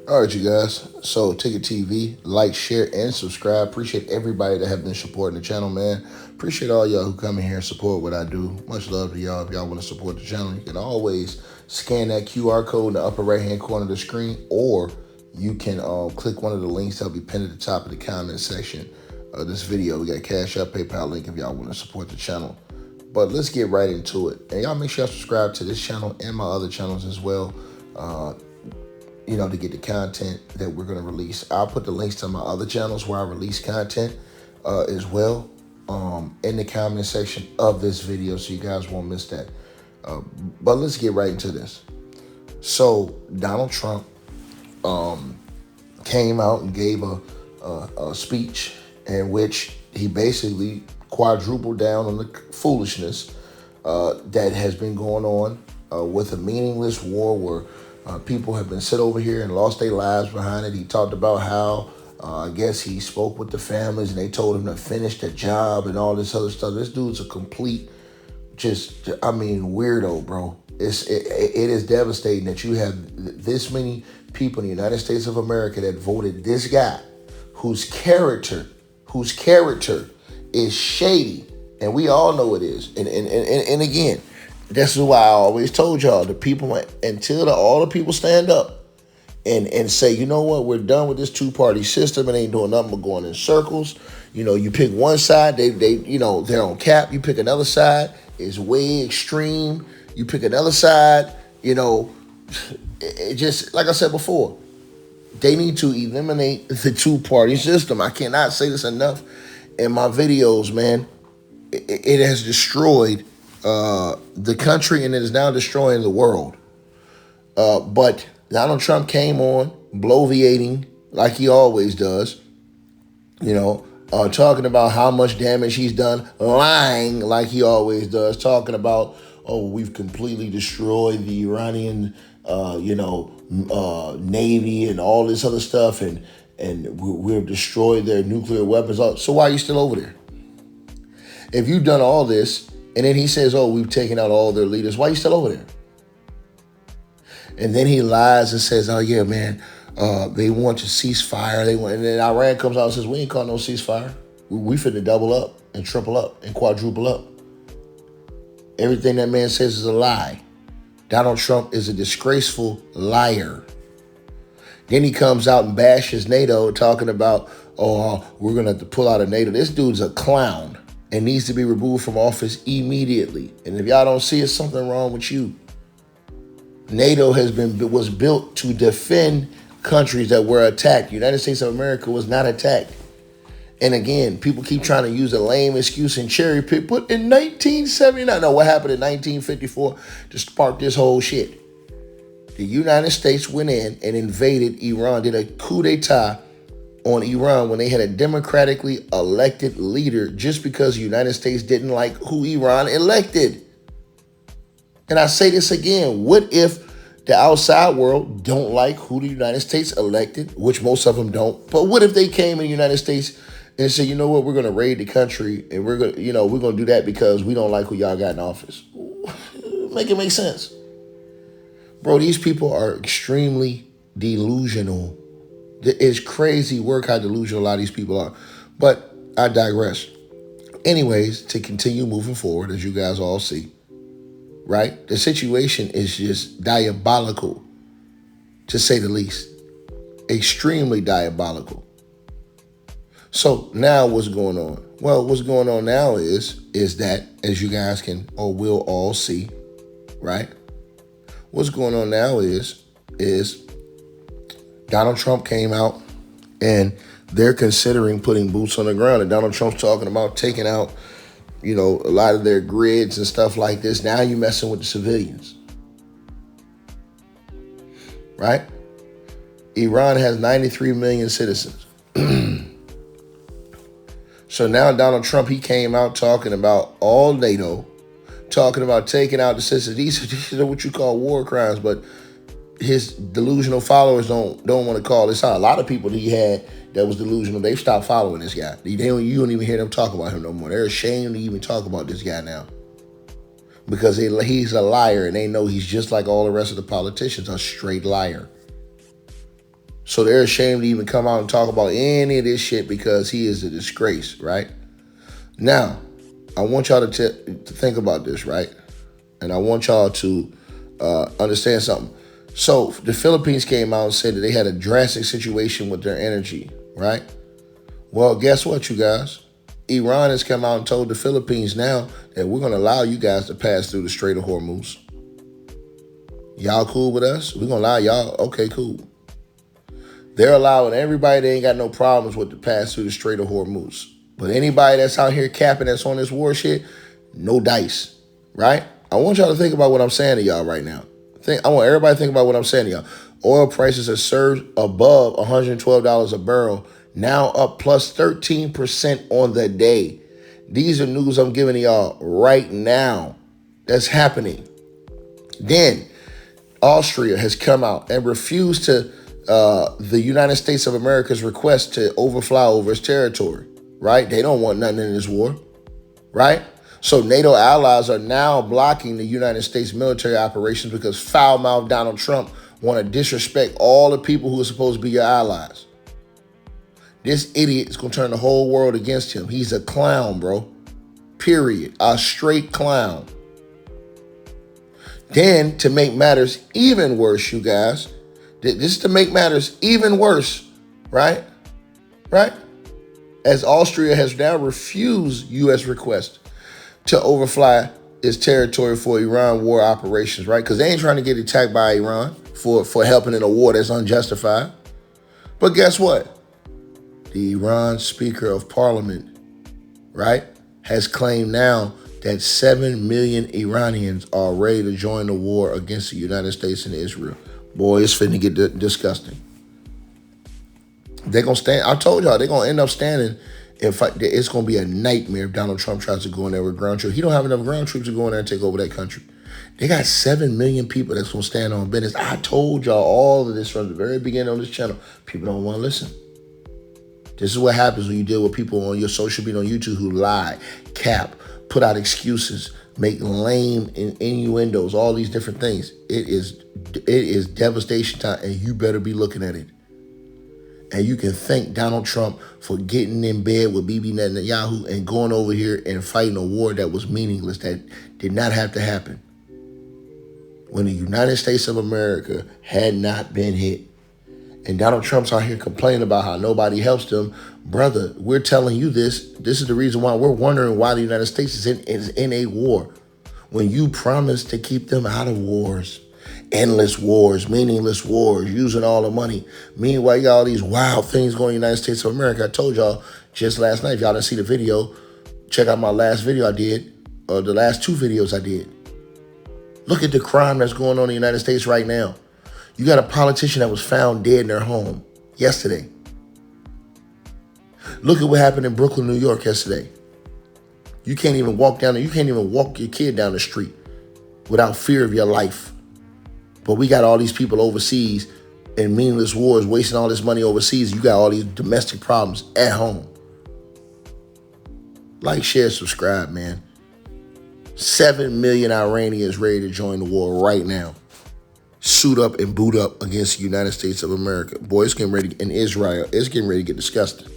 All right, you guys. So, Ticket TV, like, share, and subscribe. Appreciate everybody that have been supporting the channel, man. Appreciate all y'all who come in here and support what I do. Much love to y'all. If y'all want to support the channel, you can always scan that QR code in the upper right-hand corner of the screen, or you can click one of the links that'll be pinned at the top of the comment section of this video. We got Cash App, PayPal link if y'all want to support the channel. But let's get right into it. And y'all make sure y'all subscribe to this channel and my other channels as well. To get the content that we're going to release. I'll put the links to my other channels where I release content as well in the comment section of this video, so you guys won't miss that. But let's get right into this. So Donald Trump came out and gave a speech in which he basically quadrupled down on the foolishness that has been going on with a meaningless war where people have been sit over here and lost their lives behind it. He talked about how I guess he spoke with the families and they told him to finish the job and all this other stuff. This dude's a complete, weirdo, bro. It is devastating that you have this many people in the United States of America that voted this guy whose character is shady. And we all know it is. And again, this is why I always told y'all, the people, until all the people stand up and say, you know what, we're done with this two-party system. It ain't doing nothing but going in circles. You pick one side, they're on cap. You pick another side, it's way extreme. You pick another side, it just, like I said before, they need to eliminate the two-party system. I cannot say this enough in my videos, man. It has destroyed the country, and it is now destroying the world. But Donald Trump came on bloviating like he always does, talking about how much damage he's done, lying like he always does, talking about, oh, we've completely destroyed the Iranian, Navy and all this other stuff, and we've destroyed their nuclear weapons. So why are you still over there? If you've done all this, and then he says, oh, we've taken out all their leaders, why are you still over there? And then he lies and says, oh, yeah, man, they want to cease fire. And then Iran comes out and says, we ain't call no ceasefire. We finna double up and triple up and quadruple up. Everything that man says is a lie. Donald Trump is a disgraceful liar. Then he comes out and bashes NATO, talking about, oh, we're going to have to pull out of NATO. This dude's a clown and needs to be removed from office immediately. And if y'all don't see it, something wrong with you. NATO was built to defend countries that were attacked. The United States of America was not attacked. And again, people keep trying to use a lame excuse and cherry pick. But in 1979, no, what happened in 1954 to spark this whole shit? The United States went in and invaded Iran, did a coup d'etat on Iran when they had a democratically elected leader just because the United States didn't like who Iran elected. And I say this again, what if the outside world don't like who the United States elected, which most of them don't, but what if they came in the United States and said, you know what, we're going to raid the country and we're going to do that because we don't like who y'all got in office? Make it make sense. Bro, these people are extremely delusional. It's crazy work how delusional a lot of these people are. But I digress. Anyways, to continue moving forward, as you guys all see, right? The situation is just diabolical, to say the least. Extremely diabolical. So now what's going on? Well, what's going on now is that, as you guys can or will all see, right? What's going on now is Donald Trump came out and they're considering putting boots on the ground. And Donald Trump's talking about taking out, a lot of their grids and stuff like this. Now you're messing with the civilians, right? Iran has 93 million citizens. So now Donald Trump, he came out talking about all NATO, talking about taking out the citizens. These are what you call war crimes, but his delusional followers don't want to call this out. A lot of people that he had that was delusional, they've stopped following this guy. You don't even hear them talk about him no more. They're ashamed to even talk about this guy now because he's a liar, and they know he's just like all the rest of the politicians, a straight liar. So they're ashamed to even come out and talk about any of this shit because he is a disgrace, right? Now, I want y'all to think about this, right? And I want y'all to understand something. So the Philippines came out and said that they had a drastic situation with their energy, right? Well, guess what, you guys? Iran has come out and told the Philippines now that we're going to allow you guys to pass through the Strait of Hormuz. Y'all cool with us? We're going to allow y'all. Okay, cool. They're allowing everybody that ain't got no problems with to pass through the Strait of Hormuz. But anybody that's out here capping that's on this war shit, no dice, right? I want y'all to think about what I'm saying to y'all right now. I want everybody to think about what I'm saying to y'all. Oil prices have surged above $112 a barrel, now up plus 13% on the day. These are news I'm giving to y'all right now. That's happening. Then Austria has come out and refused to the United States of America's request to overfly over its territory, right? They don't want nothing in this war, right? So NATO allies are now blocking the United States military operations because foul-mouthed Donald Trump want to disrespect all the people who are supposed to be your allies. This idiot is going to turn the whole world against him. He's a clown, bro. Period. A straight clown. Then, to make matters even worse, you guys, this is to make matters even worse, right? Right? As Austria has now refused U.S. request to overfly its territory for Iran war operations, right? Because they ain't trying to get attacked by Iran for helping in a war that's unjustified. But guess what? The Iran Speaker of Parliament, right, has claimed now that 7 million Iranians are ready to join the war against the United States and Israel. Boy, it's finna get disgusting. They're going to stand. I told y'all, they're going to end up standing. It's going to be a nightmare if Donald Trump tries to go in there with ground troops. He don't have enough ground troops to go in there and take over that country. They got 7 million people that's going to stand on business. I told y'all all of this from the very beginning on this channel. People don't want to listen. This is what happens when you deal with people on your social media on YouTube who lie, cap, put out excuses, make lame innuendos, all these different things. It is devastation time, and you better be looking at it. And you can thank Donald Trump for getting in bed with Bibi Netanyahu and going over here and fighting a war that was meaningless, that did not have to happen. When the United States of America had not been hit. And Donald Trump's out here complaining about how nobody helps them. Brother, we're telling you this. This is the reason why we're wondering why the United States is in a war. When you promised to keep them out of wars. Endless wars, meaningless wars, using all the money. Meanwhile, you got all these wild things going in the United States of America. I told y'all just last night, if y'all didn't see the video, check out my last video I did, or the last 2 videos I did. Look at the crime that's going on in the United States right now. You got a politician that was found dead in their home yesterday. Look at what happened in Brooklyn, New York yesterday. You can't even walk your kid down the street without fear of your life. But we got all these people overseas in meaningless wars, wasting all this money overseas. You got all these domestic problems at home. Like, share, subscribe, man. 7 million Iranians ready to join the war right now. Suit up and boot up against the United States of America. Boy, it's getting ready, in Israel, it's getting ready to get disgusting.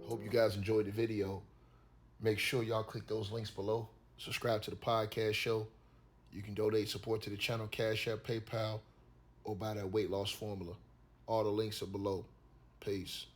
Hope you guys enjoyed the video. Make sure y'all click those links below. Subscribe to the podcast show. You can donate support to the channel, Cash App, PayPal, or buy that weight loss formula. All the links are below. Peace.